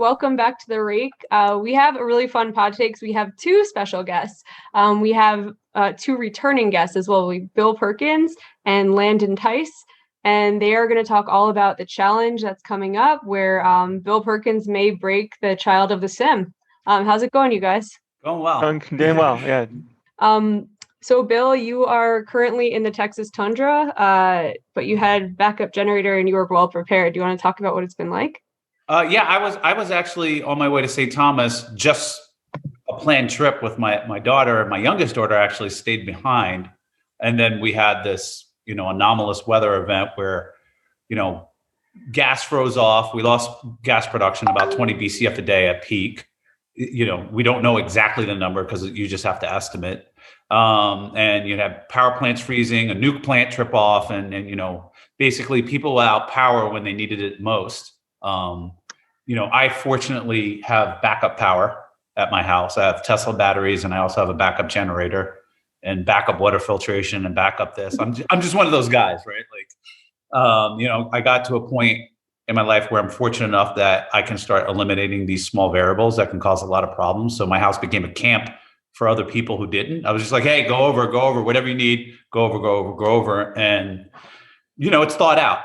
welcome back to the Rake. We have a really fun pod today because we have two special guests. We have two returning guests as well. We Bill Perkins and Landon Tice, and they are going to talk all about the challenge that's coming up where Bill Perkins may break the child of the sim. How's it going, you guys? Going well. Doing well, yeah. So Bill, you are currently in the Texas tundra, but you had backup generator and you were well prepared. Do you want to talk about what it's been like? Yeah, I was actually on my way to St. Thomas, just a planned trip with my daughter. My youngest daughter actually stayed behind. And then we had this, anomalous weather event where, gas froze off. We lost gas production about 20 BCF a day at peak. We don't know exactly the number because you just have to estimate. And you have power plants freezing, a nuke plant trip off, and basically people without power when they needed it most. I fortunately have backup power at my house. I have Tesla batteries, and I also have a backup generator and backup water filtration and backup this. I'm just one of those guys, right? I got to a point in my life where I'm fortunate enough that I can start eliminating these small variables that can cause a lot of problems. So my house became a camp for other people who didn't. I was just like, hey, go over, whatever you need, go over. And, it's thought out.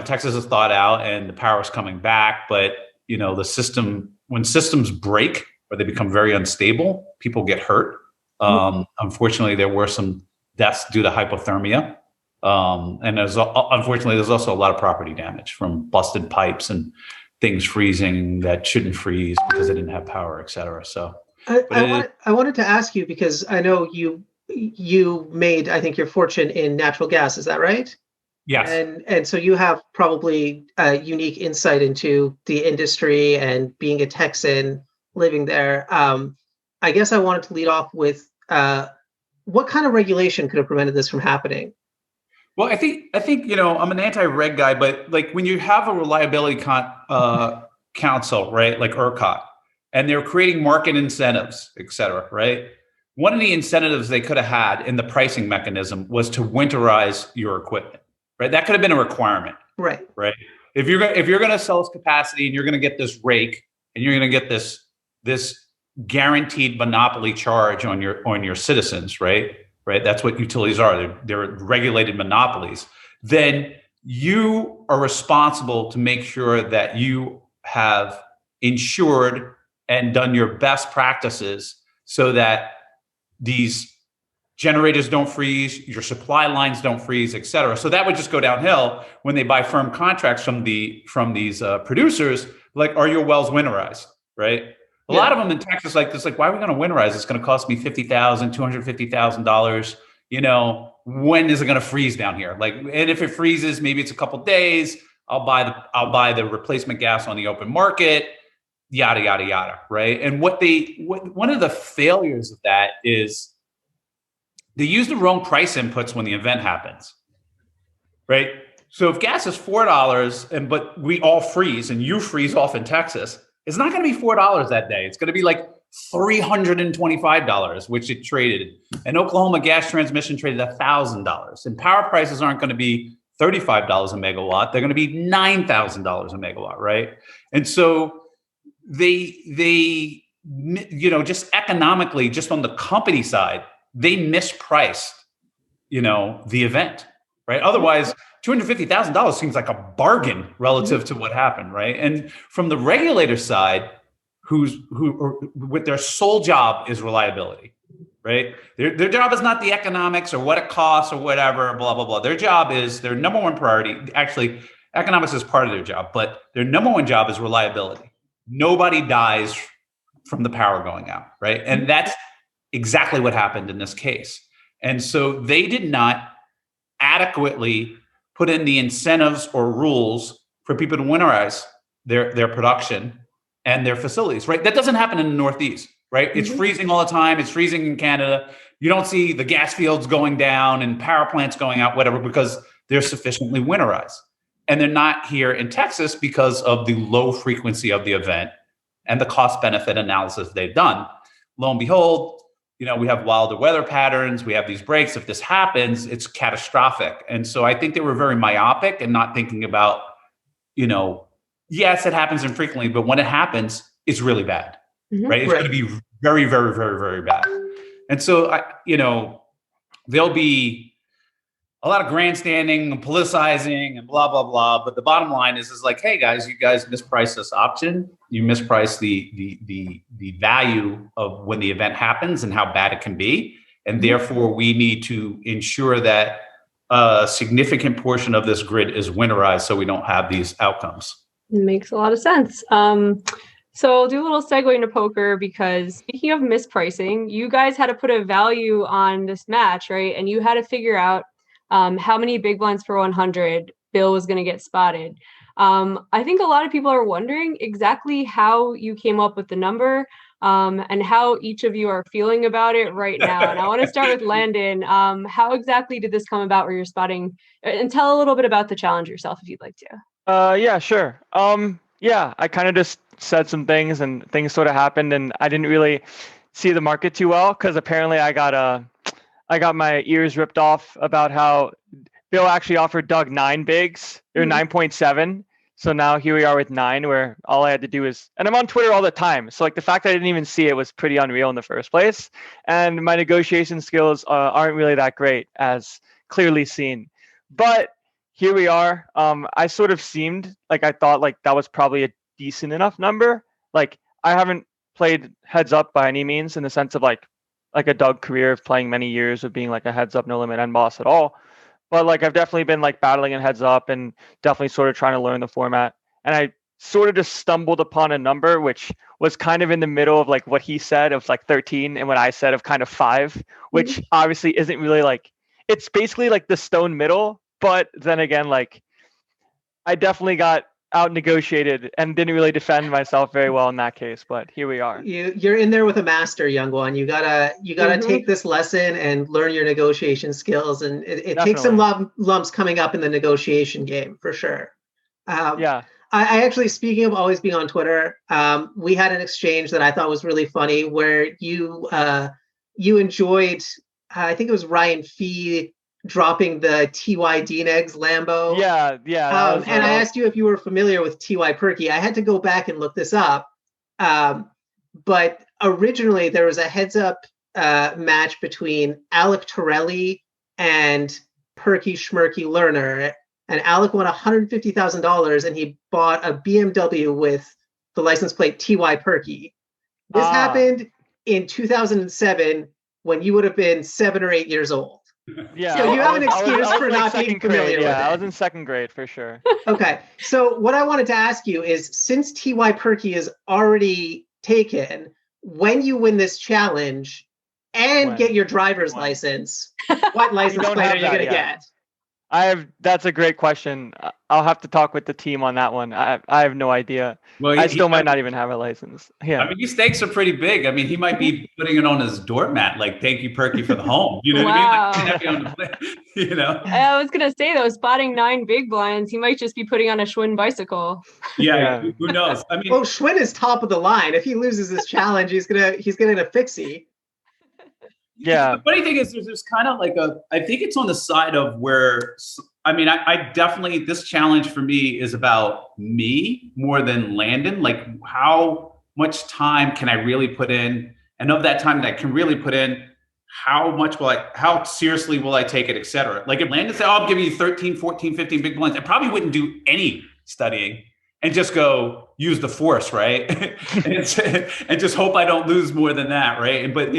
Texas is thought out and the power is coming back. But, the system, when systems break or they become very unstable, people get hurt. Unfortunately, there were some deaths due to hypothermia. And unfortunately, there's also a lot of property damage from busted pipes and things freezing that shouldn't freeze because they didn't have power, et cetera. So I wanted to ask you, because I know you made, I think, your fortune in natural gas. Is that right? Yes. And so you have probably a unique insight into the industry and being a Texan living there. I guess I wanted to lead off with what kind of regulation could have prevented this from happening? Well, I think I'm an anti-reg guy, but when you have a reliability council, right, like ERCOT, and they're creating market incentives, et cetera, right? One of the incentives they could have had in the pricing mechanism was to winterize your equipment, right? That could have been a requirement, right? If you're going to sell us capacity and you're going to get this rake and you're going to get this guaranteed monopoly charge on your citizens, right? That's what utilities are. They're regulated monopolies. Then you are responsible to make sure that you have ensured and done your best practices so that these generators don't freeze, your supply lines don't freeze, et cetera. So that would just go downhill when they buy firm contracts from these producers. Like, are your wells winterized, right? A lot of them in Texas, why are we going to winterize? It's going to cost me $50,000, $250,000. When is it going to freeze down here? And if it freezes, maybe it's a couple of days. I'll buy the replacement gas on the open market. Yada yada yada, right? And one of the failures of that is they use the wrong price inputs when the event happens, right? So if gas is $4 but we all freeze and you freeze off in Texas, it's not going to be $4 that day. It's going to be like $325, which it traded. And Oklahoma Gas Transmission traded $1,000. And power prices aren't going to be $35 a megawatt. They're going to be $9,000 a megawatt, right? And so they just economically, just on the company side, they mispriced, the event, right? Otherwise, $250,000 seems like a bargain relative to what happened, right? And from the regulator side, who with their sole job is reliability, right? Their job is not the economics or what it costs or whatever, blah, blah, blah. Their job is their number one priority. Actually, economics is part of their job, but their number one job is reliability. Nobody dies from the power going out, right? And that's exactly what happened in this case. And so they did not adequately put in the incentives or rules for people to winterize their production and their facilities, right? That doesn't happen in the Northeast, right? It's freezing all the time. It's freezing in Canada. You don't see the gas fields going down and power plants going out, whatever, because they're sufficiently winterized. And they're not here in Texas because of the low frequency of the event and the cost benefit analysis they've done. Lo and behold, we have wilder weather patterns. We have these breaks. If this happens, it's catastrophic. And so I think they were very myopic and not thinking about, yes, it happens infrequently, but when it happens, it's really bad, right? It's Right. going to be very, very, very, very bad. And so, there'll be a lot of grandstanding and politicizing and blah, blah, blah. But the bottom line is like, hey guys, you guys mispriced this option. You mispriced the value of when the event happens and how bad it can be. And therefore we need to ensure that a significant portion of this grid is winterized so we don't have these outcomes. It makes a lot of sense. So I'll do a little segue into poker because speaking of mispricing, you guys had to put a value on this match, right? And you had to figure out how many big blinds per 100 Bill was going to get spotted. I think a lot of people are wondering exactly how you came up with the number and how each of you are feeling about it right now. And I want to start with Landon. How exactly did this come about where you're spotting? And tell a little bit about the challenge yourself if you'd like to. Yeah, sure. Yeah, I kind of just said some things and things sort of happened and I didn't really see the market too well because apparently I got my ears ripped off about how Bill actually offered Doug 9 bigs or 9.7. So now here we are with 9 where all I had to do is, and I'm on Twitter all the time. So like the fact that I didn't even see it was pretty unreal in the first place. And my negotiation skills aren't really that great as clearly seen. But here we are. I sort of seemed like I thought like that was probably a decent enough number. Like I haven't played heads up by any means in the sense of like a Doug career of playing many years of being like a heads up, no limit end boss at all. But like I've definitely been like battling in heads up and definitely sort of trying to learn the format. And I sort of just stumbled upon a number which was kind of in the middle of like what he said of like 13 and what I said of kind of 5, which obviously isn't really like, it's basically like the stone middle. But then again, like I definitely got out negotiated and didn't really defend myself very well in that case, but here we are. You're in there with a master, young one. You gotta take this lesson and learn your negotiation skills, and it takes some lumps coming up in the negotiation game for sure. I actually, speaking of always being on Twitter, we had an exchange that I thought was really funny where you enjoyed, I think it was Ryan Fee dropping the T.Y. Deaneggs Lambo. Yeah. And I asked you if you were familiar with T.Y. Perky. I had to go back and look this up. But originally there was a heads up match between Alec Torelli and Perky Schmirky Lerner. And Alec won $150,000 and he bought a BMW with the license plate T.Y. Perky. This happened in 2007 when you would have been 7 or 8 years old. Yeah. So you have an excuse for not being familiar with it. I was in second grade for sure. Okay. So what I wanted to ask you is, since T.Y. Perky is already taken, when you win this challenge and get your driver's license, what license plate are you going to get? That's a great question. I'll have to talk with the team on that one. I have no idea. Well, I still might not even have a license. Yeah. I mean, these stakes are pretty big. I mean, he might be putting it on his doormat, like, thank you, Perky, for the home. You know what I mean? Like, you know? I was going to say, though, spotting 9 big blinds, he might just be putting on a Schwinn bicycle. Yeah. Who knows? I mean, well, Schwinn is top of the line. If he loses this challenge, he's getting a fixie. Yeah. The funny thing is, there's kind of like I think it's on the side of where, I mean, I definitely, this challenge for me is about me more than Landon. Like, how much time can I really put in? And of that time that I can really put in, how seriously will I take it, et cetera? Like, if Landon said, oh, I'll give you 13, 14, 15 big blinds, I probably wouldn't do any studying and just go use the force, right? and just hope I don't lose more than that, right? But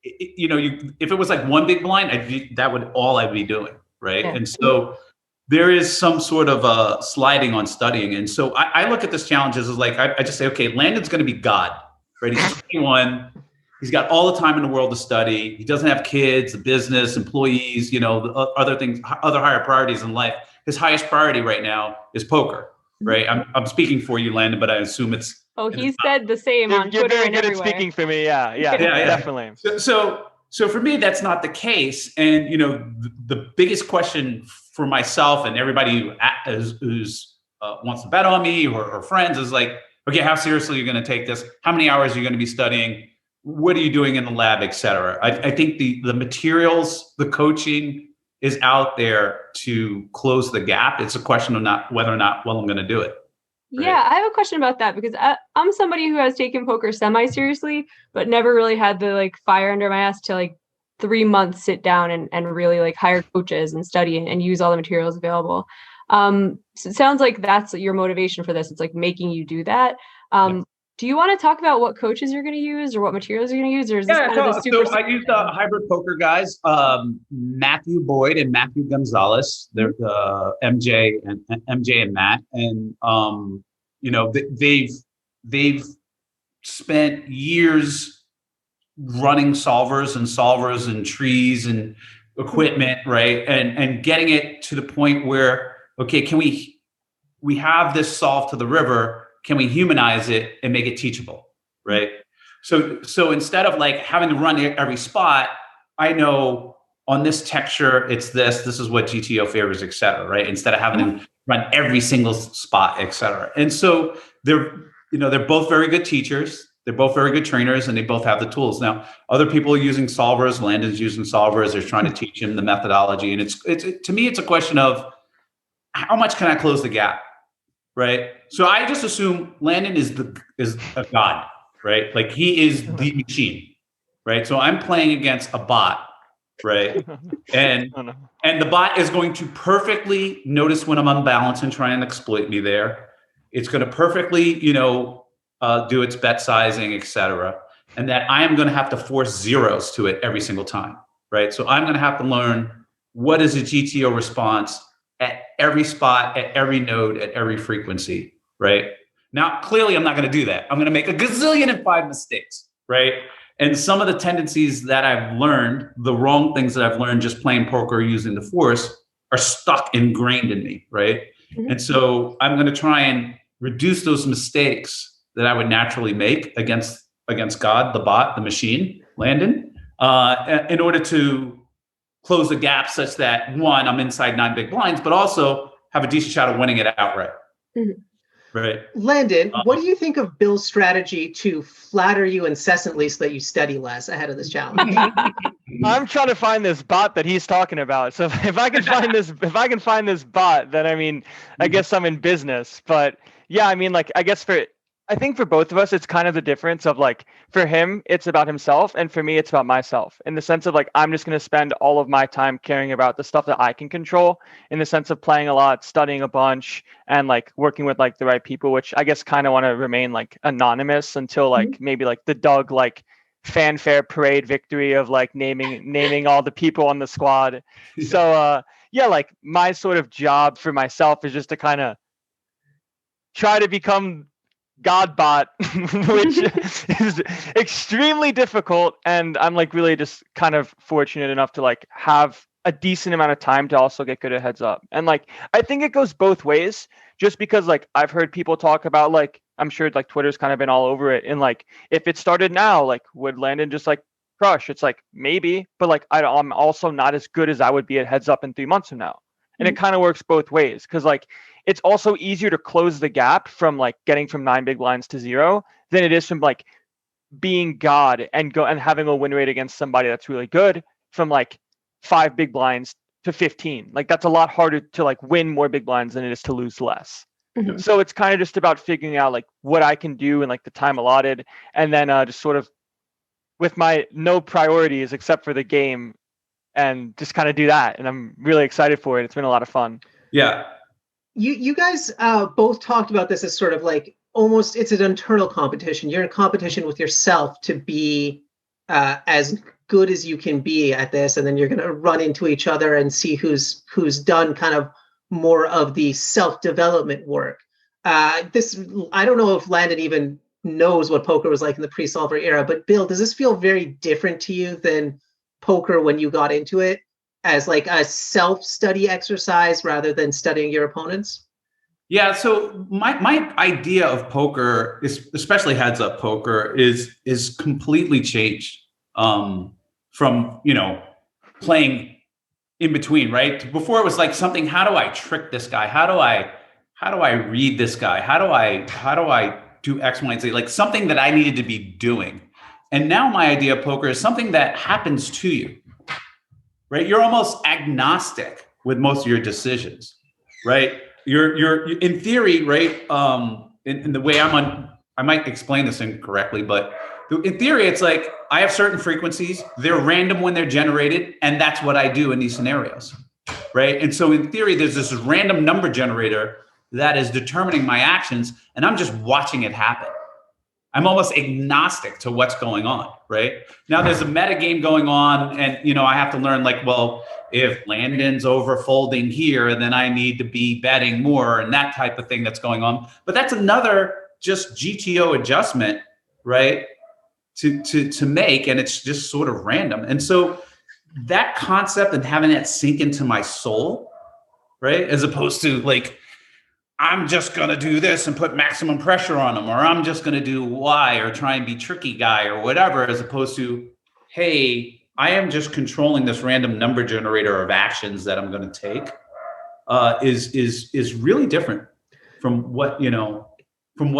if it was like 1 big blind, that would all I'd be doing, right? Yeah. And so there is some sort of sliding on studying. And so I look at this challenge as like, I just say, okay, Landon's going to be God, right? He's 21. He's got all the time in the world to study. He doesn't have kids, a business, employees, other things, other higher priorities in life. His highest priority right now is poker, right? I'm speaking for you, Landon, but I assume it's. Oh, he said the same on Twitter and everywhere. You're very good at speaking for me. Yeah, definitely. So for me, that's not the case. And, the biggest question for myself and everybody who's wants to bet on me or friends is like, okay, how seriously are you going to take this? How many hours are you going to be studying? What are you doing in the lab, et cetera? I think the materials, the coaching is out there to close the gap. It's a question of whether or not I'm going to do it. Yeah, I have a question about that because I'm somebody who has taken poker semi-seriously, but never really had the like fire under my ass to like 3 months sit down and really like hire coaches and study and use all the materials available. So it sounds like that's your motivation for this. It's like making you do that. Yeah. Do you want to talk about what coaches you're going to use or what materials you're going to use, or is this Yeah, kind of the super? so I used hybrid poker guys, Matthew Boyd and Matthew Gonzalez. They're the MJ and Matt, and they've spent years running solvers and trees and equipment, right, and getting it to the point where, okay, can we have this solved to the river? Can we humanize it and make it teachable, right? So instead of like having to run every spot, I know on this texture, it's this is what GTO favors, et cetera, right? Instead of having to run every single spot, et cetera. And so they're both very good teachers. They're both very good trainers, and they both have the tools. Now, other people are using solvers. Landon's using solvers. They're trying to teach him the methodology. And it's to me, it's a question of how much can I close the gap, right? So I just assume Landon is a god, right? Like he is the machine, right? So I'm playing against a bot, right? And the bot is going to perfectly notice when I'm unbalanced and try and exploit me there. It's going to perfectly, do its bet sizing, et cetera. And that I am going to have to force zeros to it every single time, right? So I'm going to have to learn what is a GTO response at every spot, at every node, at every frequency, right? Now, clearly, I'm not going to do that. I'm going to make a gazillion and 5 mistakes, right? And some of the tendencies that I've learned, the wrong things that I've learned just playing poker using the force are stuck ingrained in me, right? Mm-hmm. And so I'm going to try and reduce those mistakes that I would naturally make against God, the bot, the machine, Landon, in order to close the gap such that, one, I'm inside 9 big blinds, but also have a decent shot of winning it outright. Mm-hmm. Right. Landon, what do you think of Bill's strategy to flatter you incessantly so that you study less ahead of this challenge? I'm trying to find this bot that he's talking about. So if I can find this bot, then I guess I'm in business. But yeah, I think for both of us, it's kind of the difference of like, for him, it's about himself. And for me, it's about myself in the sense of like, I'm just going to spend all of my time caring about the stuff that I can control, in the sense of playing a lot, studying a bunch, and like working with like the right people, which I guess kind of want to remain like anonymous until like maybe like the Doug like fanfare parade victory of like naming all the people on the squad. Yeah. So yeah, like my sort of job for myself is just to kind of try to become Godbot, which is extremely difficult. And I'm like really just kind of fortunate enough to like have a decent amount of time to also get good at heads up. And like, I think it goes both ways, just because like I've heard people talk about like, I'm sure like Twitter's kind of been all over it. And like, if it started now, like would Landon just like crush? It's like, maybe, but like, I'm also not as good as I would be at heads up in 3 months from now. And it kind of works both ways. Cause like, it's also easier to close the gap from like getting from 9 big blinds to 0 than it is from like being God and having a win rate against somebody that's really good from like 5 big blinds to 15. Like that's a lot harder to like win more big blinds than it is to lose less. Mm-hmm. So it's kind of just about figuring out like what I can do in like the time allotted, and then just sort of with my no priorities except for the game, and just kind of do that. And I'm really excited for it. It's been a lot of fun. Yeah. You guys both talked about this as sort of like almost it's an internal competition. You're in competition with yourself to be as good as you can be at this, and then you're going to run into each other and see who's done kind of more of the self-development work. I don't know if Landon even knows what poker was like in the pre-solver era, but Bill, does this feel very different to you than poker when you got into it, as like a self-study exercise rather than studying your opponents? Yeah, so my idea of poker, especially heads up poker, is completely changed from playing in between, right? Before it was like something, how do I trick this guy? How do I read this guy? How do I do X, Y, and Z? Like something that I needed to be doing. And now my idea of poker is something that happens to you, right? You're almost agnostic with most of your decisions, right? You're in theory, right? In the way I might explain this incorrectly, but in theory, it's like I have certain frequencies. They're random when they're generated, and that's what I do in these scenarios, right? And so in theory, there's this random number generator that is determining my actions, and I'm just watching it happen. I'm almost agnostic to what's going on, right? Now there's a meta game going on, and I have to learn like, well, if Landon's overfolding here, then I need to be betting more and that type of thing that's going on. But that's another just GTO adjustment, right? To make, and it's just sort of random. And so that concept and having that sink into my soul, right? As opposed to like, I'm just going to do this and put maximum pressure on them, or I'm just going to do Y or try and be tricky guy or whatever, as opposed to, hey, I am just controlling this random number generator of actions that I'm going to take, is really different from what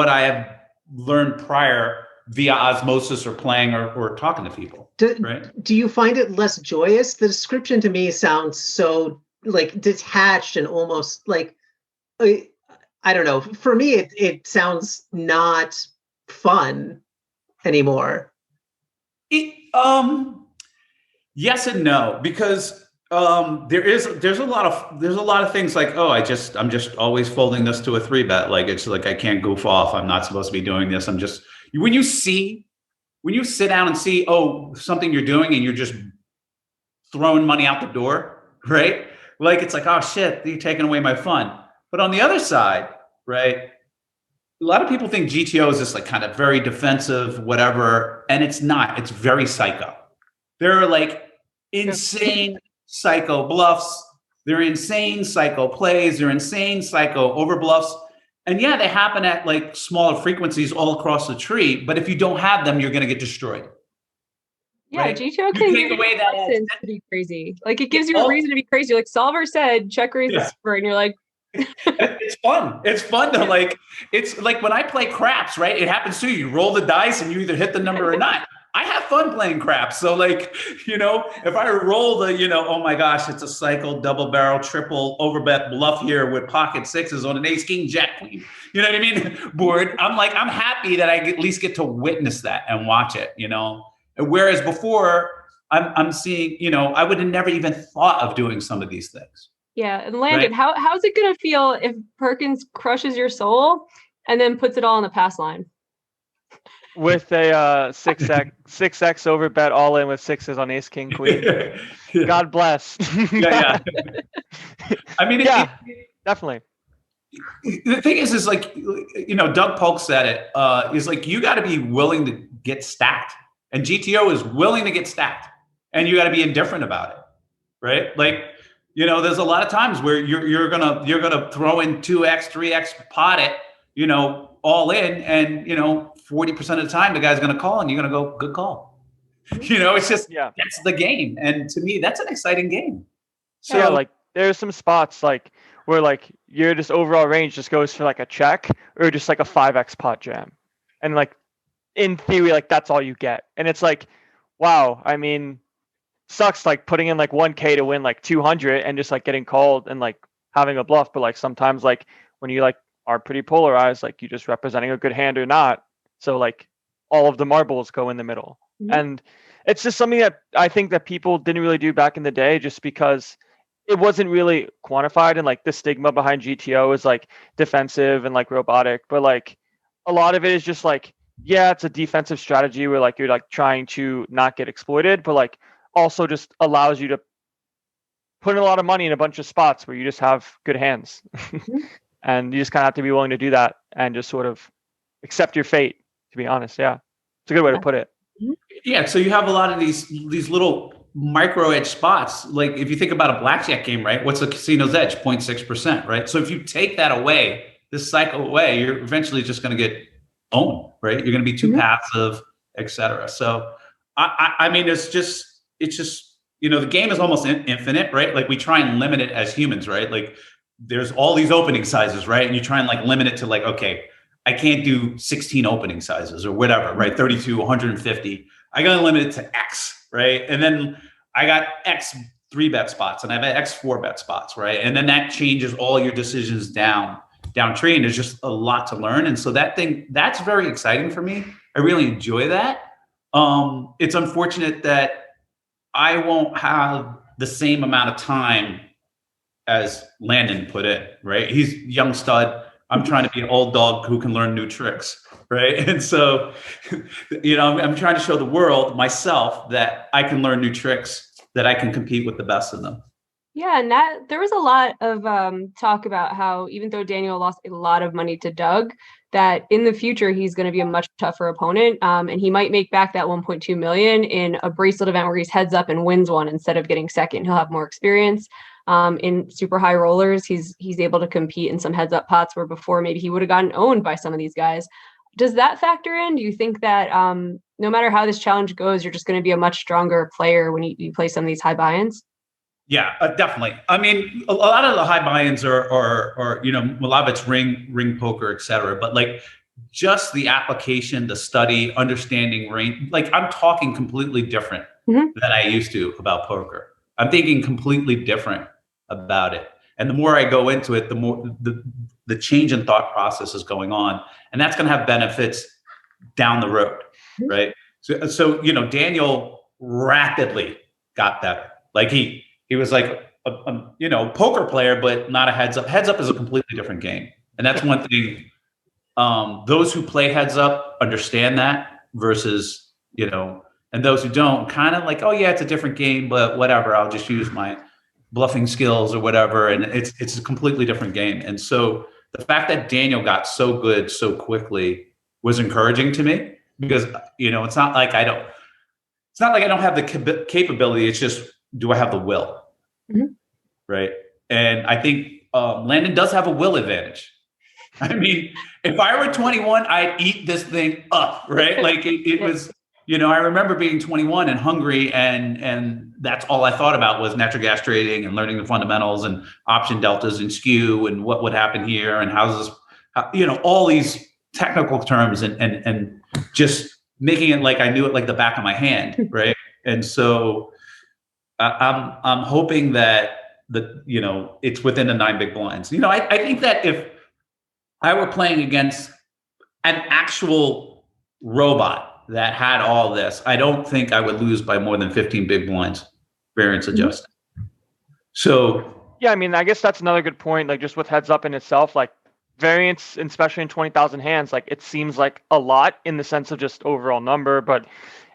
I have learned prior via osmosis or playing or talking to people. Do you find it less joyous? The description to me sounds so like detached and almost like, I don't know. For me, it sounds not fun anymore. Yes and no, because there's a lot of things like, oh, I'm just always folding this to a 3-bet. Like it's like I can't goof off. I'm not supposed to be doing this. When you sit down and see, oh, something you're doing and you're just throwing money out the door, right? Like it's like, oh shit, you're taking away my fun. But on the other side, right, a lot of people think GTO is this like kind of very defensive, whatever, and it's not. It's very psycho. There are like insane psycho bluffs. There are insane psycho plays. There are insane psycho overbluffs. And yeah, they happen at like smaller frequencies all across the tree. But if you don't have them, you're going to get destroyed. Yeah, right? GTO can take away that to be crazy. Like it gives you a reason to be crazy. Like Solver said, check raise the spur, and you're like, it's fun. It's fun to like. It's like when I play craps, right? It happens to you. You roll the dice, and you either hit the number or not. I have fun playing craps. So like, if I roll the, oh my gosh, it's a cycle, double barrel, triple overbet bluff here with pocket sixes on an ace, king, jack, queen, you know what I mean? Board. I'm happy that I at least get to witness that and watch it, Whereas before I'm seeing, I would have never even thought of doing some of these things. Yeah. And Landon, how's it going to feel if Perkins crushes your soul and then puts it all on the pass line? With a 6x over bet all in with sixes on ace, king, queen. Yeah. God bless. Yeah. I mean, definitely. The thing is like, Doug Polk said it, is like, you got to be willing to get stacked, and GTO is willing to get stacked, and you got to be indifferent about it. Right. Like, there's a lot of times where you're going to throw in 2x, 3x pot it, all in, and 40% of the time the guy's going to call and you're going to go, good call. It's just, that's the game. And to me, that's an exciting game. So yeah, like there's some spots like where like your just overall range just goes for like a check or just like a 5x pot jam. And like in theory, like that's all you get. And it's like, wow, I mean, sucks like putting in like 1K to win like 200 and just like getting called and like having a bluff. But like sometimes like when you like are pretty polarized, like you just representing a good hand or not. So like all of the marbles go in the middle. Mm-hmm. And it's just something that I think that people didn't really do back in the day just because it wasn't really quantified, and like the stigma behind GTO is like defensive and like robotic, but like a lot of it is just like, yeah, it's a defensive strategy where like you're like trying to not get exploited, but like also just allows you to put in a lot of money in a bunch of spots where you just have good hands. Mm-hmm. And you just kind of have to be willing to do that and just sort of accept your fate, to be honest. Yeah. It's a good way to put it. Yeah. So you have a lot of these little micro edge spots. Like if you think about a blackjack game, right? What's a casino's edge? 0.6%, right? So if you take that away, this cycle away, you're eventually just going to get owned, right? You're going to be too passive, et cetera. So I mean, it's just, the game is almost infinite, right? Like we try and limit it as humans, right? Like there's all these opening sizes, right? And you try and like limit it to like, okay, I can't do 16 opening sizes or whatever, right? 32, 150. I got to limit it to X, right? And then I got X 3-bet spots and I have X 4-bet spots, right? And then that changes all your decisions down tree, and there's just a lot to learn. And so that's very exciting for me. I really enjoy that. It's unfortunate that I won't have the same amount of time as Landon put in, right? He's a young stud. I'm trying to be an old dog who can learn new tricks, right? And so, I'm trying to show the world, myself, that I can learn new tricks, that I can compete with the best of them. Yeah, and there was a lot of talk about how even though Daniel lost a lot of money to Doug, that in the future he's going to be a much tougher opponent, and he might make back that 1.2 million in a bracelet event where he's heads up and wins one instead of getting second. He'll have more experience. In super high rollers, he's able to compete in some heads up pots where before maybe he would have gotten owned by some of these guys. Does that factor in? Do you think that no matter how this challenge goes, you're just going to be a much stronger player when you play some of these high buy-ins? Yeah, definitely. I mean, a lot of the high buy-ins are a lot of it's ring poker, et cetera. But like just the application, the study, understanding range, like I'm talking completely different than I used to about poker. I'm thinking completely different about it. And the more I go into it, the more the change in thought process is going on. And that's going to have benefits down the road, right? So Daniel rapidly got better. Like he was like a poker player, but not a heads up. Heads up is a completely different game. And that's one thing. Those who play heads up understand that versus, and those who don't kind of like, oh yeah, it's a different game, but whatever, I'll just use my bluffing skills or whatever. And it's a completely different game. And so the fact that Daniel got so good so quickly was encouraging to me because, it's not like I don't have the capability. It's just, do I have the will? Right. And I think Landon does have a will advantage. I mean, if I were 21, I'd eat this thing up, right? Like it was, I remember being 21 and hungry and that's all I thought about was natural gas trading and learning the fundamentals and option deltas and skew and what would happen here and how's this, all these technical terms and just making it like I knew it like the back of my hand, right? And so I'm hoping that it's within the 9 big blinds. I think that if I were playing against an actual robot that had all this, I don't think I would lose by more than 15 big blinds, variance adjusted. So yeah, I mean, I guess that's another good point. Like just with heads up in itself, like variance, especially in 20,000 hands, like it seems like a lot in the sense of just overall number, but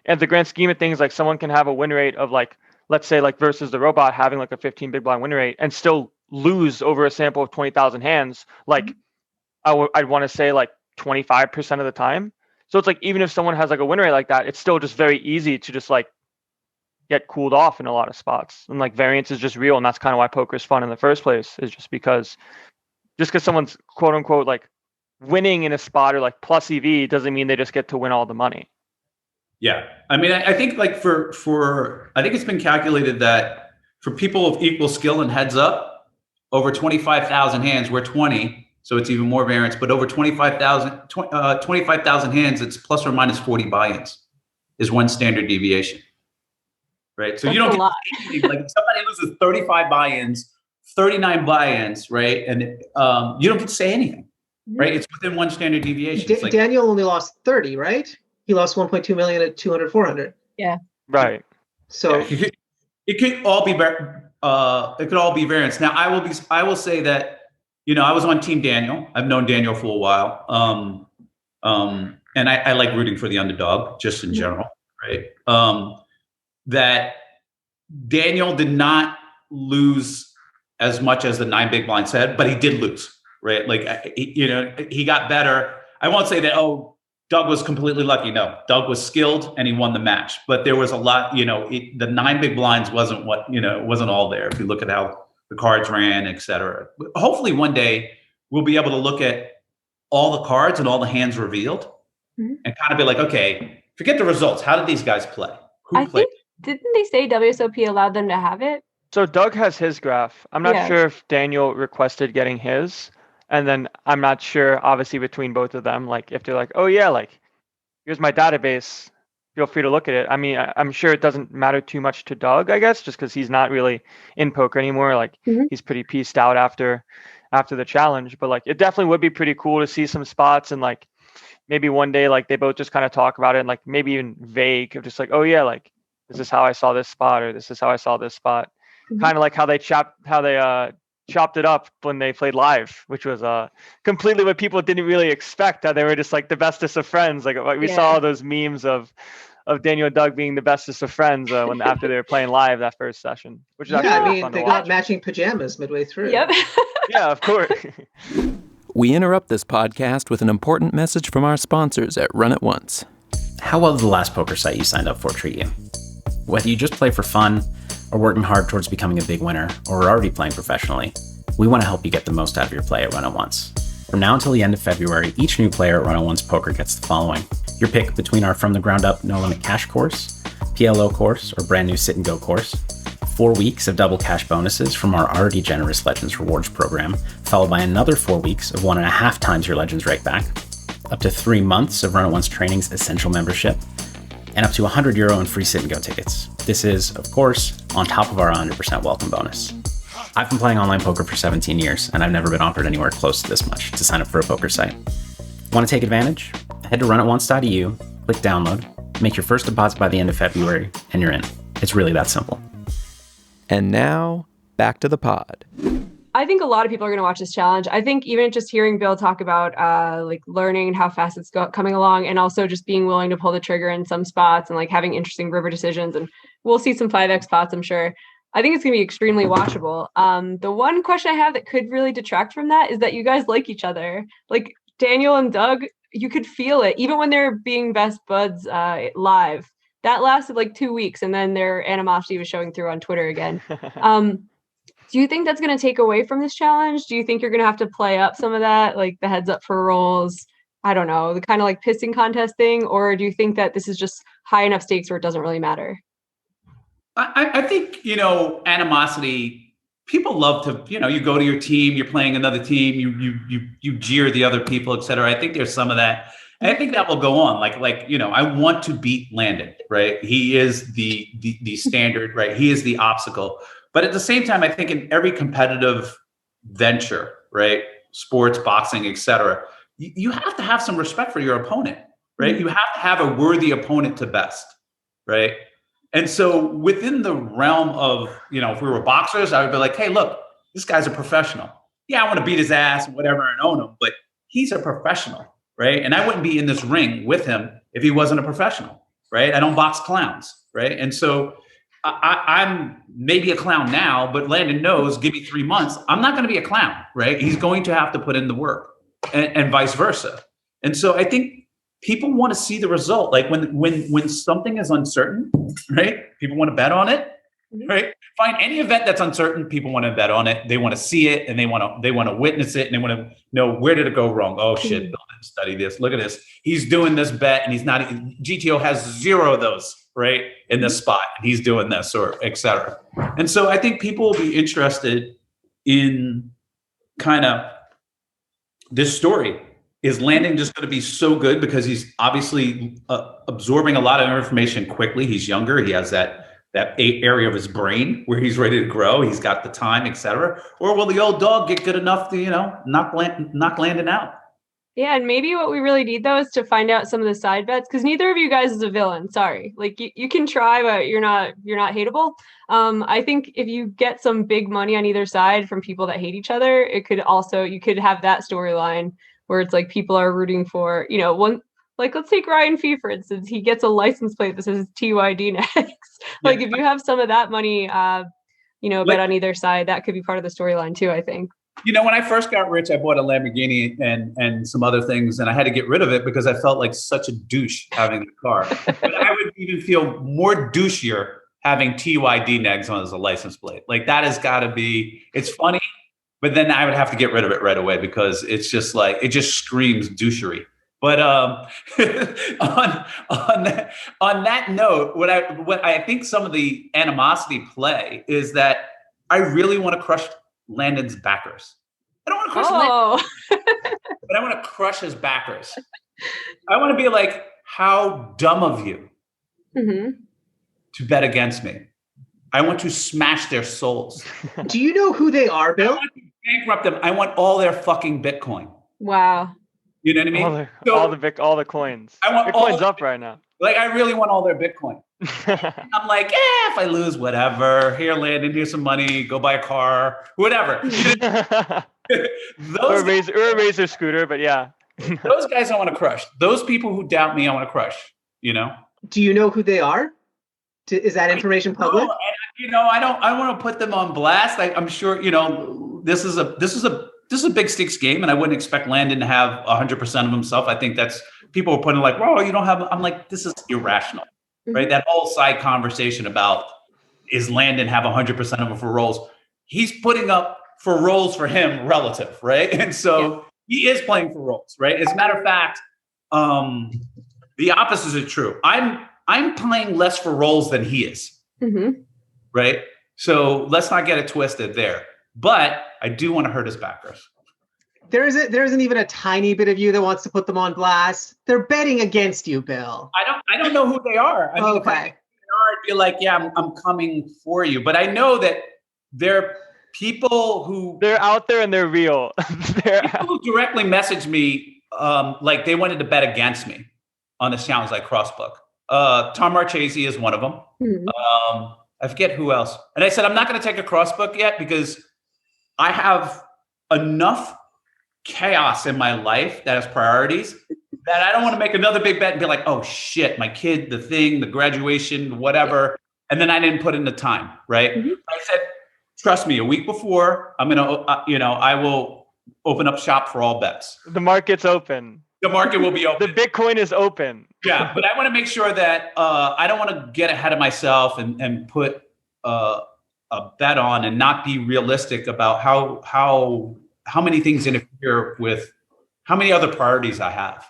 in the grand scheme of things, like someone can have a win rate of like, let's say like versus the robot having like a 15 big blind win rate and still lose over a sample of 20,000 hands. Like I'd want to say like 25% of the time. So it's like, even if someone has like a win rate like that, it's still just very easy to just like get cooled off in a lot of spots. And like variance is just real. And that's kind of why poker is fun in the first place, is just because someone's quote unquote like winning in a spot or like plus EV doesn't mean they just get to win all the money. Yeah. I mean, I think like I think it's been calculated that for people of equal skill and heads up, over 25,000 hands, we're 20. So it's even more variance, but over 25,000 hands, it's plus or minus 40 buy-ins is one standard deviation, right? So that's you don't get anything, like if somebody loses 35 buy-ins, 39 buy-ins, right? And you don't get to say anything, right? It's within one standard deviation. Daniel only lost 30, right? He lost 1.2 million at 200, 400. Yeah. Right. So it could all be variance. Now I will say that, I was on Team Daniel. I've known Daniel for a while. And I like rooting for the underdog just in general, right? That Daniel did not lose as much as the 9 big blind said, but he did lose, right? Like, he got better. I won't say that, Doug was completely lucky. No, Doug was skilled and he won the match, but there was a lot, the 9 big blinds wasn't wasn't all there. If you look at how the cards ran, et cetera. Hopefully one day we'll be able to look at all the cards and all the hands revealed and kind of be like, okay, forget the results. How did these guys play? Who played? Didn't they say WSOP allowed them to have it? So Doug has his graph. I'm not sure if Daniel requested getting his. And then I'm not sure, obviously, between both of them, like if they're like, oh yeah, like here's my database. feel free to look at it. I mean, I'm sure it doesn't matter too much to Doug, I guess, just because he's not really in poker anymore. Like Mhm. he's pretty pieced out after the challenge. But like it definitely would be pretty cool to see some spots, and like maybe one day like they both just kind of talk about it, and like maybe even vague of just like, oh yeah, like this is how I saw this spot, or this is how I saw this spot. Mhm. Kind of like how they chopped it up when they played live, which was completely what people didn't really expect. How they were just like the bestest of friends. Like we Yeah. saw all those memes of Daniel and Doug being the bestest of friends when after they were playing live that first session, which is Yeah, actually I really mean, fun they to got watch. matching pajamas midway through. Yep. Yeah, of course. We interrupt this podcast with an important message from our sponsors at Run It Once. How well did the last poker site you signed up for treat you? Whether you just play for fun, or working hard towards becoming a big winner, or are already playing professionally, we want to help you get the most out of your play at Run It Once. From now until the end of February, each new player at Run It Once Poker gets the following: your pick between our From the Ground Up No Limit Cash course, PLO course, or brand new Sit and Go course, 4 weeks of double cash bonuses from our already generous Legends Rewards program, followed by another 4 weeks of 1.5 times your Legends rake back, up to 3 months of Run It Once Training's Essential membership, and up to €100 in free Sit and Go tickets. This is, of course, on top of our 100% welcome bonus. I've been playing online poker for 17 years, and I've never been offered anywhere close to this much to sign up for a poker site. Want to take advantage? Head to runitonce.eu, click download, make your first deposit by the end of February, and you're in. It's really that simple. And now, back to the pod. I think a lot of people are going to watch this challenge. I think even just hearing Bill talk about like learning and how fast it's coming along, and also just being willing to pull the trigger in some spots and like having interesting river decisions, and we'll see some 5x spots, I'm sure. I think it's going to be extremely watchable. The one question I have that could really detract from that is that you guys like each other. Like Daniel and Doug, you could feel it even when they're being best buds live. That lasted like 2 weeks, and then their animosity was showing through on Twitter again. Do you think that's going to take away from this challenge? Do you think you're going to have to play up some of that, like the heads up for rolls? I don't know, the kind of like pissing contest thing? Or do you think that this is just high enough stakes where it doesn't really matter? I think, animosity, people love to, you go to your team, you're playing another team, you jeer the other people, et cetera. I think there's some of that. And I think that will go on. I want to beat Landon, right? He is the standard, right? He is the obstacle. But at the same time, I think in every competitive venture, right? Sports, boxing, et cetera, you have to have some respect for your opponent, right? You have to have a worthy opponent to best, right? And so within the realm of, if we were boxers, I would be like, hey, look, this guy's a professional. Yeah, I want to beat his ass and whatever and own him, but he's a professional, right? And I wouldn't be in this ring with him if he wasn't a professional, right? I don't box clowns, right? And so I'm maybe a clown now, but Landon knows, give me 3 months, I'm not going to be a clown, right? He's going to have to put in the work and vice versa. And so I think people want to see the result. Like when something is uncertain, right? People want to bet on it, right? Find any event that's uncertain. People want to bet on it. They want to see it, and they want to witness it, and they want to know, where did it go wrong? Oh shit! Bill didn't study this. Look at this. He's doing this bet, and he's not. GTO has 0 of those, right, in this spot. And he's doing this, or et cetera. And so I think people will be interested in kind of this story. Is Landon just going to be so good because he's obviously absorbing a lot of information quickly? He's younger. He has that area of his brain where he's ready to grow. He's got the time, et cetera. Or will the old dog get good enough to, knock Landon out? Yeah, and maybe what we really need, though, is to find out some of the side bets, because neither of you guys is a villain. Sorry. Like, you can try, but you're not hateable. I think if you get some big money on either side from people that hate each other, it could also, you could have that storyline where it's like people are rooting for, one, like, let's take Ryan Fee, for instance. He gets a license plate that says TYD next. Like, if you have some of that money, bet on either side, that could be part of the storyline too, I think. When I first got rich, I bought a Lamborghini and some other things, and I had to get rid of it because I felt like such a douche having the car. But I would even feel more douchier having TYD negs on as a license plate. Like, that has got to be, it's funny, but then I would have to get rid of it right away because it's just like, it just screams douchery. But on that note, what I think some of the animosity play is that I really want to crush Landon's backers. I don't want to crush Landon, but I want to crush his backers. I want to be like, how dumb of you to bet against me. I want to smash their souls. Do you know who they are, I Bill? want to bankrupt them. I want all their fucking Bitcoin. Wow. You know what I mean? All the coins. I want Bitcoin's up right now. Like, I really want all their Bitcoin. I'm like, if I lose, whatever. Here, Landon, here's some money. Go buy a car, whatever. Or a Razor scooter, but yeah. Those guys I want to crush. Those people who doubt me, I want to crush. You know? Do you know who they are? Is that information public? I don't want to put them on blast. I'm sure, this is a big stakes game, and I wouldn't expect Landon to have 100% of himself. I think that's people are putting like, "Whoa, you don't have." I'm like, this is irrational, right? That whole side conversation about is Landon have 100% of them for roles? He's putting up for roles for him relative, right? And so he is playing for roles, right? As a matter of fact, the opposite is true. I'm playing less for roles than he is, right? So let's not get it twisted there. But I do want to hurt his backers. There isn't even a tiny bit of you that wants to put them on blast. They're betting against you, Bill. I don't know who they are. I mean, if I knew who they are, I'd be like, yeah, I'm coming for you. But I know that they're people who they're out there and they're real. People who directly message me, like they wanted to bet against me on the Sounds Like Crossbook. Tom Marchese is one of them. I forget who else. And I said, I'm not going to take a crossbook yet because I have enough chaos in my life that has priorities that I don't want to make another big bet and be like, oh shit, my kid, the thing, the graduation, whatever. And then I didn't put in the time, right? I said, trust me, a week before, I'm going to, I will open up shop for all bets. The market's open. The market will be open. The Bitcoin is open. Yeah, but I want to make sure that I don't want to get ahead of myself and put a bet on and not be realistic about how many things interfere with how many other priorities I have.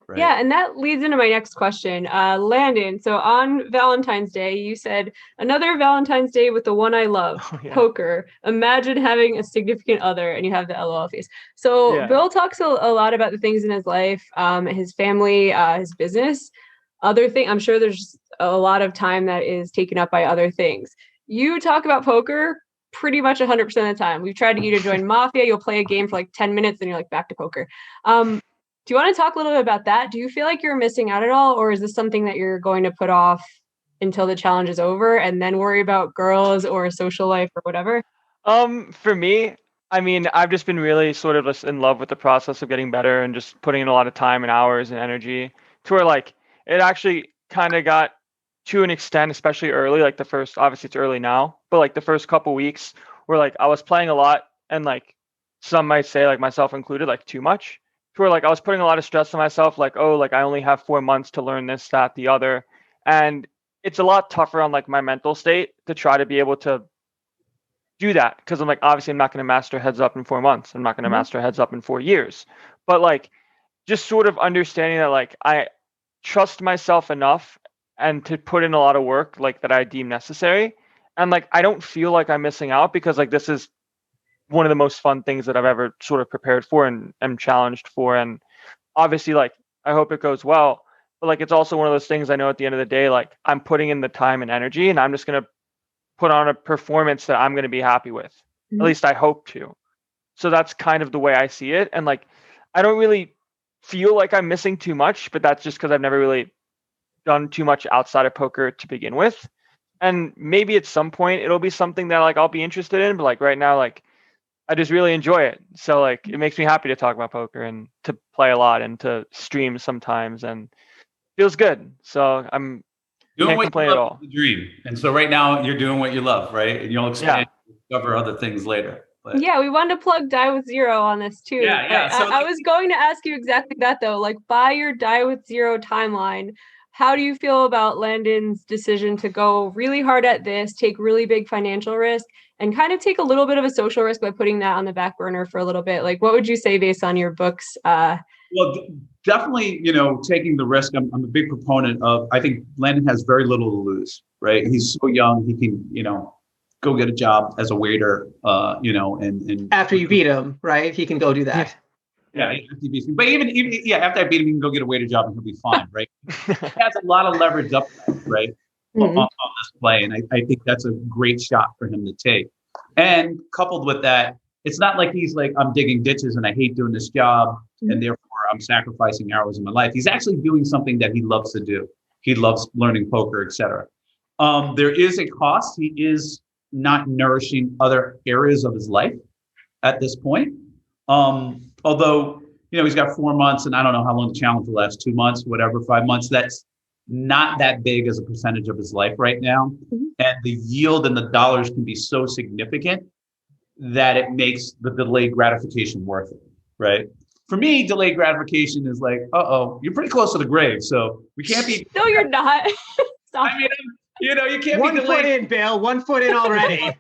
Right? Yeah, and that leads into my next question. Landon, so on Valentine's Day, you said, another Valentine's Day with the one I love, poker. Imagine having a significant other, and you have the LOL face. So Bill talks a lot about the things in his life, his family, his business, other things. I'm sure there's a lot of time that is taken up by other things. You talk about poker pretty much 100% of the time. We've tried to get you to join Mafia. You'll play a game for like 10 minutes, then you're like back to poker. Do you want to talk a little bit about that? Do you feel like you're missing out at all? Or is this something that you're going to put off until the challenge is over and then worry about girls or social life or whatever? For me, I mean, I've just been really sort of just in love with the process of getting better and just putting in a lot of time and hours and energy to where like it actually kind of got to an extent, especially early, like the first, obviously it's early now, but like the first couple weeks where like I was playing a lot and like some might say, like myself included, like too much. Where like I was putting a lot of stress on myself, like, oh, like I only have 4 months to learn this, that, the other. And it's a lot tougher on like my mental state to try to be able to do that. Cause I'm like, obviously I'm not going to master heads up in 4 months. I'm not going to master heads up in 4 years. But like, just sort of understanding that like I trust myself enough and to put in a lot of work like that I deem necessary. And like, I don't feel like I'm missing out because like this is one of the most fun things that I've ever sort of prepared for and am challenged for. And obviously, like, I hope it goes well. But like, it's also one of those things I know at the end of the day, like I'm putting in the time and energy and I'm just going to put on a performance that I'm going to be happy with. At least I hope to. So that's kind of the way I see it. And like, I don't really feel like I'm missing too much, but that's just because I've never really done too much outside of poker to begin with. And maybe at some point it'll be something that like I'll be interested in. But like right now, like, I just really enjoy it. So like, it makes me happy to talk about poker and to play a lot and to stream sometimes and feels good. So I'm doing can't what complain you at love all. is the dream. And so right now you're doing what you love, right? And you'll expand discover other things later. But yeah, we wanted to plug Die with Zero on this too. Yeah. So I was going to ask you exactly that though. Like by your Die with Zero timeline, how do you feel about Landon's decision to go really hard at this, take really big financial risk, and kind of take a little bit of a social risk by putting that on the back burner for a little bit? Like, what would you say based on your books? Well, definitely, taking the risk. I'm a big proponent of, I think Landon has very little to lose, right? He's so young. He can, go get a job as a waiter, and after you beat him, right? He can go do that. Yeah, if he beats me. But even after I beat him, he can go get a waiter job and he'll be fine, right? He has a lot of leverage up, right, on this play, and I think that's a great shot for him to take. And coupled with that, it's not like he's like, I'm digging ditches and I hate doing this job, and therefore I'm sacrificing hours of my life. He's actually doing something that he loves to do. He loves learning poker, etc. There is a cost. He is not nourishing other areas of his life at this point. Although, he's got 4 months, and I don't know how long the challenge will last, 2 months, whatever, 5 months. That's not that big as a percentage of his life right now. And the yield and the dollars can be so significant that it makes the delayed gratification worth it, right? For me, delayed gratification is like, you're pretty close to the grave, so we can't be. No, you're not. Stop. I mean, you can't One be delayed. foot in, Bill. 1 foot in already.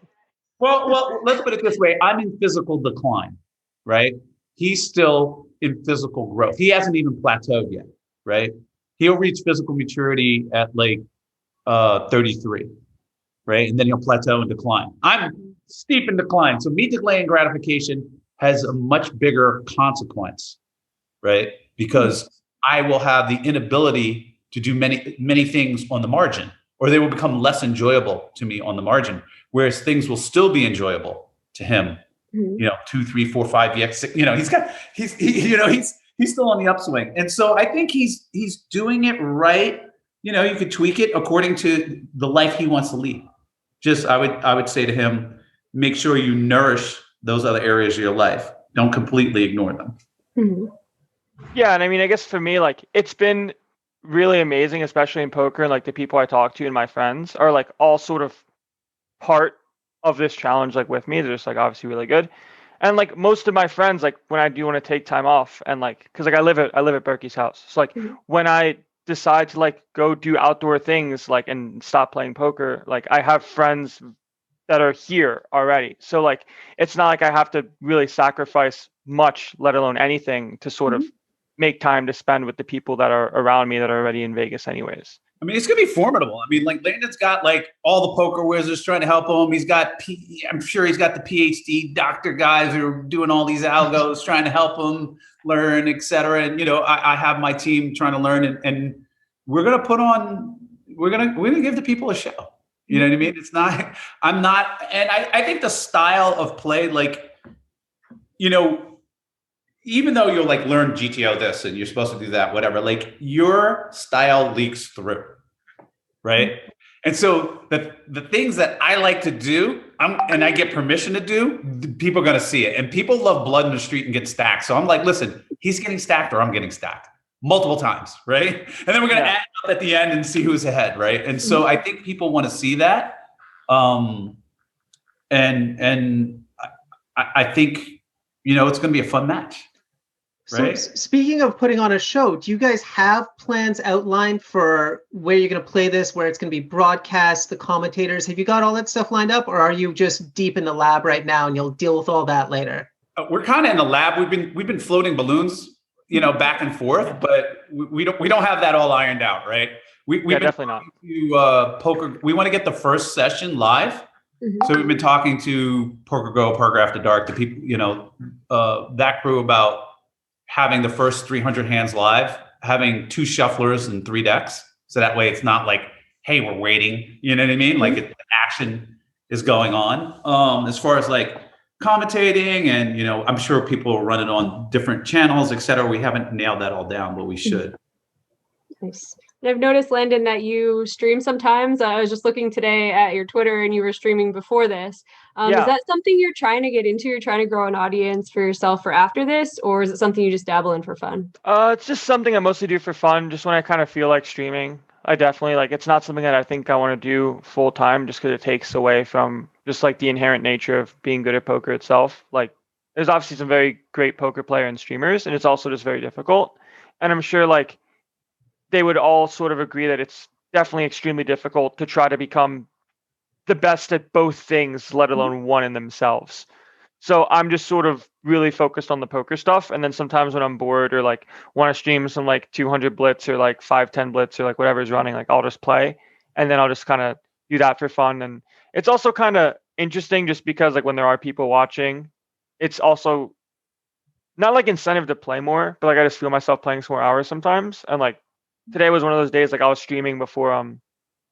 Well, let's put it this way. I'm in physical decline, right? He's still in physical growth. He hasn't even plateaued yet, right? He'll reach physical maturity at like 33, right? And then he'll plateau and decline. I'm steep in decline. So me delaying gratification has a much bigger consequence, right? Because I will have the inability to do many things on the margin, or they will become less enjoyable to me on the margin, whereas things will still be enjoyable to him. 2, 3, 4, 5, EX6. He's still on the upswing, and so I think he's doing it right. You could tweak it according to the life he wants to lead. Just I would say to him, make sure you nourish those other areas of your life. Don't completely ignore them. Yeah, and I mean, I guess for me, like, it's been really amazing, especially in poker, and like the people I talk to and my friends are like all sort of part of this challenge, like with me. They're just like obviously really good. And like most of my friends, like when I do want to take time off, and like because like I live at Berkey's house, so like when I decide to like go do outdoor things, like and stop playing poker, like I have friends that are here already. So like it's not like I have to really sacrifice much, let alone anything, to sort of make time to spend with the people that are around me that are already in Vegas anyways. I mean, it's going to be formidable. I mean, like Landon's got like all the poker wizards trying to help him. He's got, I'm sure he's got the PhD doctor guys who are doing all these algos trying to help him learn, et cetera. And, I have my team trying to learn, and we're going to we're going to give the people a show. You know what I mean? It's not, I'm not, and I think the style of play, like, even though you'll like learn GTO this and you're supposed to do that, whatever, like your style leaks through, right? And so the things that I like to do, and I get permission to do, people are going to see it. And people love blood in the street and get stacked. So I'm like, listen, he's getting stacked or I'm getting stacked multiple times, right? And then we're going to add up at the end and see who's ahead, right? And so I think people want to see that. And I think, it's going to be a fun match. Right. So speaking of putting on a show, do you guys have plans outlined for where you're going to play this, where it's going to be broadcast, the commentators? Have you got all that stuff lined up, or are you just deep in the lab right now and you'll deal with all that later? We're kind of in the lab. We've been floating balloons, back and forth, but we don't have that all ironed out, right? We've definitely not. To poker. We want to get the first session live. So we've been talking to Poker Go, Poker After Dark, the people, that crew about having the first 300 hands live, having 2 shufflers and 3 decks. So that way it's not like, hey, we're waiting. You know what I mean? Like action is going on. As far as like commentating and, I'm sure people will run it on different channels, et cetera. We haven't nailed that all down, but we should. Nice. And I've noticed, Landon, that you stream sometimes. I was just looking today at your Twitter and you were streaming before this. Is that something you're trying to get into? You're trying to grow an audience for yourself for after this? Or is it something you just dabble in for fun? It's just something I mostly do for fun, just when I kind of feel like streaming. I definitely it's not something that I think I want to do full time, just because it takes away from just like the inherent nature of being good at poker itself. Like there's obviously some very great poker player and streamers, and it's also just very difficult. And I'm sure like they would all sort of agree that it's definitely extremely difficult to try to become the best at both things, let alone one in themselves. So I'm just sort of really focused on the poker stuff. And then sometimes when I'm bored or like want to stream some like 200 blitz or like 510 blitz or like whatever's running, like I'll just play, and then I'll just kind of do that for fun. And it's also kind of interesting just because like when there are people watching, it's also not like incentive to play more, but like I just feel myself playing some more hours sometimes. And like today was one of those days, like I was streaming before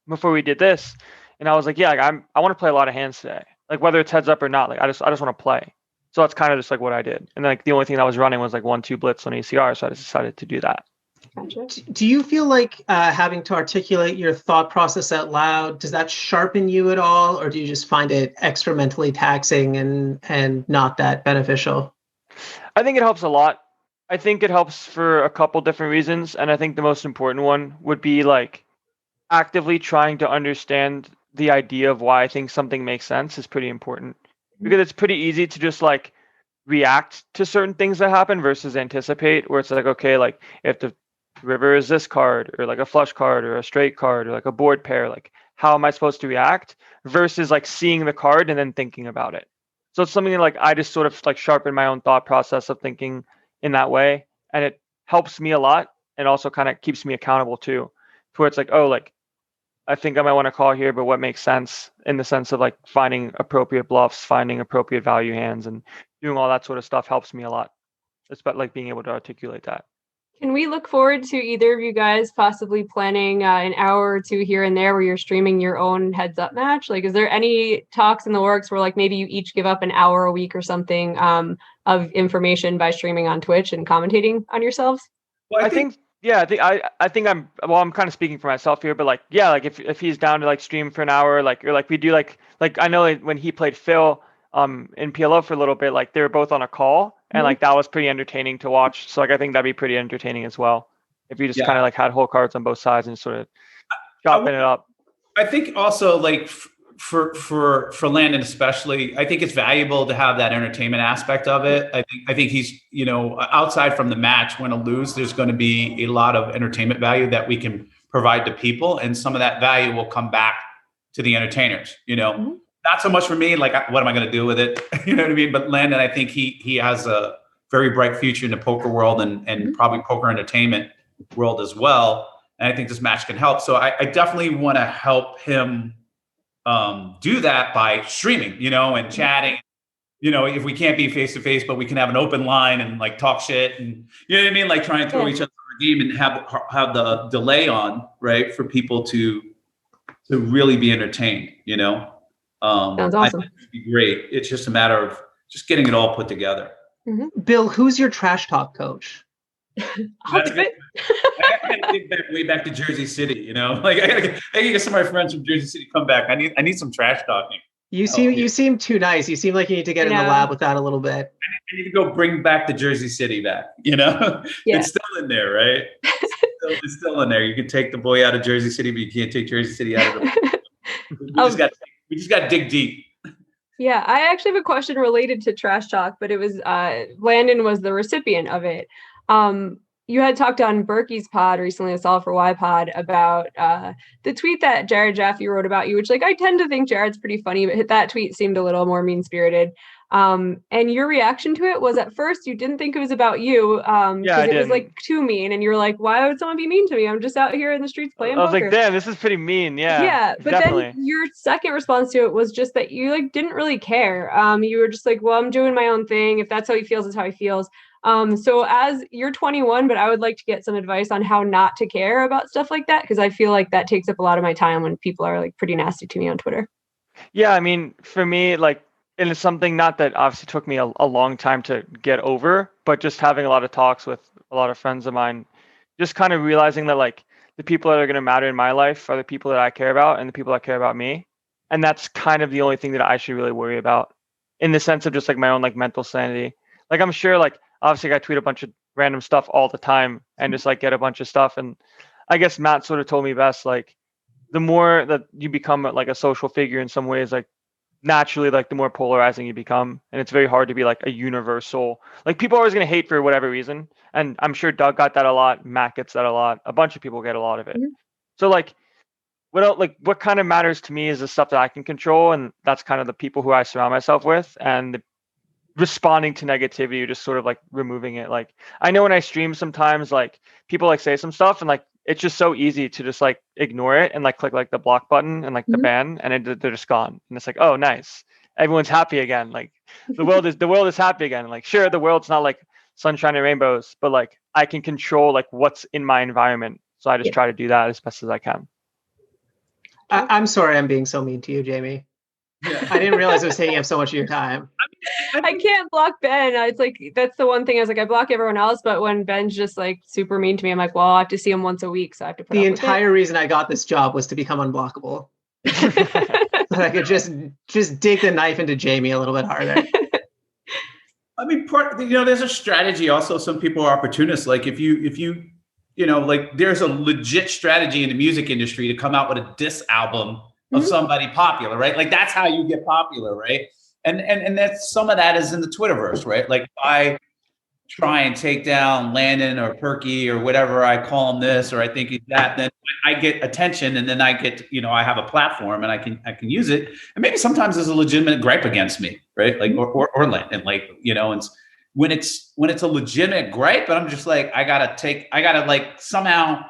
we did this, and I was like, yeah, like, I want to play a lot of hands today, like whether it's heads up or not. Like I just want to play. So that's kind of just like what I did. And like the only thing that was running was like 1-2 blitz on ACR, so I just decided to do that. Gotcha. Do you feel like having to articulate your thought process out loud, does that sharpen you at all, or do you just find it extra mentally taxing and not that beneficial? I think it helps a lot. I think it helps for a couple different reasons, and I think the most important one would be like actively trying to understand the idea of why I think something makes sense is pretty important, because it's pretty easy to just like react to certain things that happen versus anticipate, where it's like, okay, like if the river is this card or like a flush card or a straight card or like a board pair, like how am I supposed to react versus like seeing the card and then thinking about it. So it's something that, like I just sort of like sharpen my own thought process of thinking in that way, and it helps me a lot and also kind of keeps me accountable too, to where it's like, oh, like I think I might want to call here, but what makes sense in the sense of like finding appropriate bluffs, finding appropriate value hands, and doing all that sort of stuff helps me a lot. It's about like being able to articulate that. Can we look forward to either of you guys possibly planning an hour or two here and there where you're streaming your own heads up match? Like, is there any talks in the works where like maybe you each give up an hour a week or something of information by streaming on Twitch and commentating on yourselves? Well, I think yeah, I think I'm kind of speaking for myself here, but like yeah, like if he's down to like stream for an hour, like or like we do like I know like, when he played Phil in PLO for a little bit, like they were both on a call, and like that was pretty entertaining to watch. So like I think that'd be pretty entertaining as well if you just kind of like had whole cards on both sides and sort of chopping it up. I think also like for Landon especially, I think it's valuable to have that entertainment aspect of it. I think he's, you know, outside from the match, win or lose, there's going to be a lot of entertainment value that we can provide to people, and some of that value will come back to the entertainers. You know, not so much for me. Like, what am I going to do with it? You know what I mean? But Landon, I think he has a very bright future in the poker world and probably poker entertainment world as well. And I think this match can help. So I definitely want to help him do that by streaming, you know, and chatting. You know, if we can't be face to face, but we can have an open line and like talk shit and, you know what I mean, like try and throw each other a game and have the delay on, right, for people to really be entertained. You know, Sounds awesome. I think it'd be great. It's just a matter of just getting it all put together. Bill, who's your trash talk coach? I'll do it. I gotta get way back to Jersey City, you know. Like I gotta get some of my friends from Jersey City come back. I need some trash talking. You seem too nice. You seem like you need to get in the lab with that a little bit. I need to go bring back the Jersey City back. You know, it's still in there, right? It's still in there. You can take the boy out of Jersey City, but you can't take Jersey City out of the. We just got to dig deep. Yeah, I actually have a question related to trash talk, but it was Landon was the recipient of it. You had talked on Berkey's pod recently, a Solve for Why pod, about the tweet that Jared Jaffe wrote about you, which like I tend to think Jared's pretty funny, but that tweet seemed a little more mean-spirited. And your reaction to it was at first you didn't think it was about you because it was like too mean, and you were like, why would someone be mean to me? I'm just out here in the streets playing poker. I was like, damn, this is pretty mean. Yeah, but definitely. Then your second response to it was just that you like didn't really care. You were just like, well, I'm doing my own thing. If that's how he feels, it's how he feels. So as you're 21, but I would like to get some advice on how not to care about stuff like that, because I feel like that takes up a lot of my time when people are like pretty nasty to me on Twitter. Yeah, I mean, for me, like, and it's something not that obviously took me a long time to get over, but just having a lot of talks with a lot of friends of mine, just kind of realizing that like the people that are going to matter in my life are the people that I care about and the people that care about me. And that's kind of the only thing that I should really worry about, in the sense of just like my own like mental sanity. Like I'm sure like obviously I tweet a bunch of random stuff all the time and just like get a bunch of stuff. And I guess Matt sort of told me best, like the more that you become like a social figure in some ways, like naturally, like the more polarizing you become. And it's very hard to be like a universal, like people are always going to hate for whatever reason. And I'm sure Doug got that a lot. Matt gets that a lot. A bunch of people get a lot of it. So like, what kind of matters to me is the stuff that I can control. And that's kind of the people who I surround myself with, and responding to negativity or just sort of like removing it. Like I know when I stream sometimes like people like say some stuff and like it's just so easy to just like ignore it and like click like the block button and like the ban, and they're just gone. And it's like, oh, nice, everyone's happy again. Like the world is happy again. And like sure, the world's not like sunshine and rainbows, but like I can control like what's in my environment. So I just try to do that as best as I can. I'm sorry I'm being so mean to you, Jamie. Yeah. I didn't realize it was taking up so much of your time. I can't block Ben. It's like, that's the one thing. I was like, I block everyone else, but when Ben's just like super mean to me, I'm like, well, I have to see him once a week, so I have to put The up entire reason I got this job was to become unblockable. So I could just dig the knife into Jamie a little bit harder. I mean, there's a strategy. Also, some people are opportunists. Like if you like there's a legit strategy in the music industry to come out with a diss album of somebody popular, right? Like that's how you get popular, right? And that's some of that is in the Twitterverse, right? Like if I try and take down Landon or Perky or whatever, I call him this or I think he's that, then I get attention and then I get, I have a platform and I can use it. And maybe sometimes there's a legitimate gripe against me, right? Like or Landon, like, and when it's a legitimate gripe, but I'm just like, I gotta like somehow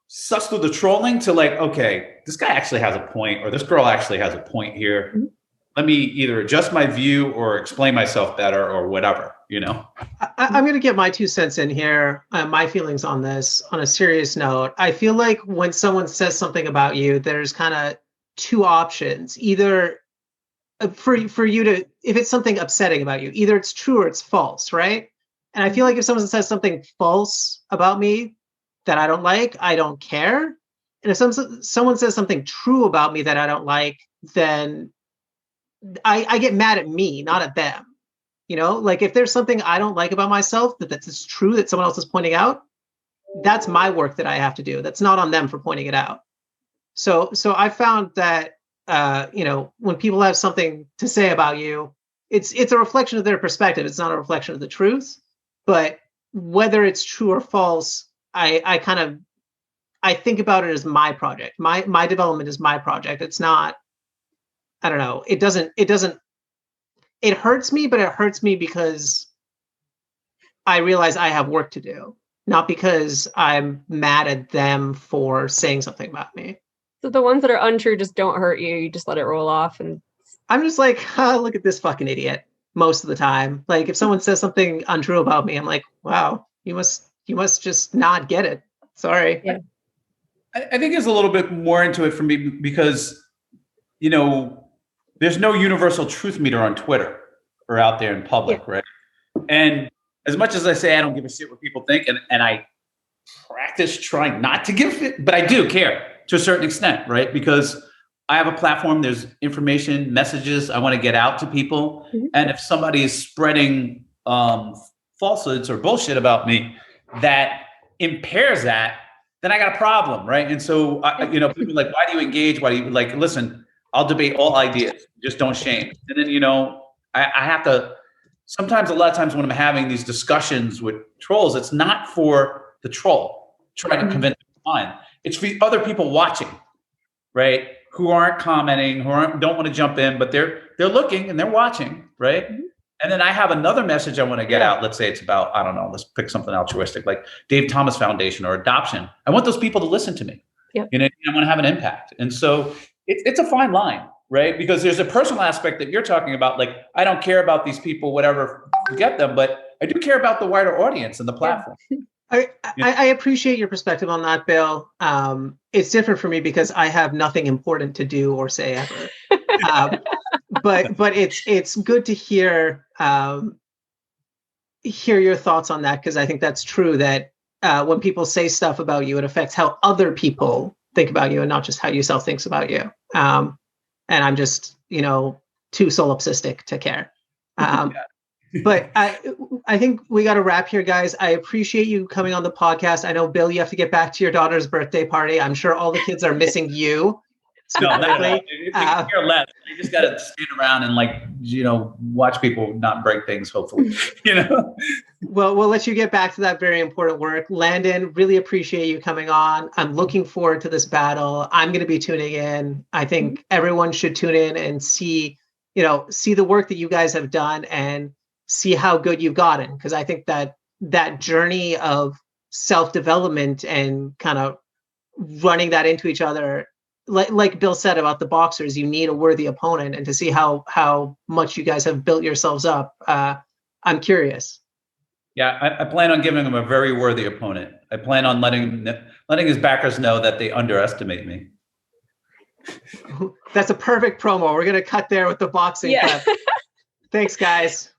suss through the trolling to like, okay, this guy actually has a point or this girl actually has a point here. Let me either adjust my view or explain myself better or whatever, I'm going to get my 2 cents in here, my feelings on this on a serious note. I feel like when someone says something about you, there's kind of 2 options. Either for you to, if it's something upsetting about you, either it's true or it's false, right? And I feel like if someone says something false about me that I don't like, I don't care. And if someone says something true about me that I don't like, then I get mad at me, not at them. Like if there's something I don't like about myself that's true that someone else is pointing out, that's my work that I have to do. That's not on them for pointing it out. So I found that when people have something to say about you, it's a reflection of their perspective. It's not a reflection of the truth. But whether it's true or false, I think about it as my project. My development is my project. It's not. I don't know. It hurts me, but it hurts me because I realize I have work to do, not because I'm mad at them for saying something about me. So the ones that are untrue just don't hurt you. You just let it roll off. And I'm just like, look at this fucking idiot most of the time. Like if someone says something untrue about me, I'm like, wow, you must just not get it. Sorry. Yeah. I think there's a little bit more into it for me because, there's no universal truth meter on Twitter or out there in public, right? And as much as I say I don't give a shit what people think, and I practice trying not to give it, but I do care to a certain extent, right? Because I have a platform, there's information, messages I want to get out to people. And if somebody is spreading falsehoods or bullshit about me that impairs that, then I got a problem, right? And so, people are like, why do you engage? Why do you like, listen, I'll debate all ideas, just don't shame. And then, I have to, sometimes, a lot of times when I'm having these discussions with trolls, it's not for the troll trying to convince them fine. It's for other people watching, right? Who aren't commenting, don't want to jump in, but they're looking and they're watching, right? And then I have another message I want to get out. Let's say it's about, I don't know, let's pick something altruistic like Dave Thomas Foundation or adoption. I want those people to listen to me. I want to have an impact. And so it's a fine line, right? Because there's a personal aspect that you're talking about. Like, I don't care about these people, whatever, forget them, but I do care about the wider audience and the platform. I appreciate your perspective on that, Bill. It's different for me because I have nothing important to do or say ever. But it's good to hear your thoughts on that, because I think that's true that when people say stuff about you, it affects how other people think about you and not just how yourself thinks about you. And I'm just, too solipsistic to care. But I think we got to wrap here, guys. I appreciate you coming on the podcast. I know, Bill, you have to get back to your daughter's birthday party. I'm sure all the kids are missing you. No, not at all. You care less. You just got to stand around and watch people not break things, hopefully. Well, we'll let you get back to that very important work. Landon, really appreciate you coming on. I'm looking forward to this battle. I'm going to be tuning in. I think everyone should tune in and see the work that you guys have done and see how good you've gotten. Because I think that journey of self-development and kind of running that into each other, like Bill said about the boxers, you need a worthy opponent, and to see how much you guys have built yourselves up. I'm curious. Yeah, I plan on giving him a very worthy opponent. I plan on letting his backers know that they underestimate me. That's a perfect promo. We're going to cut there with the boxing Yeah. clip. Thanks, guys.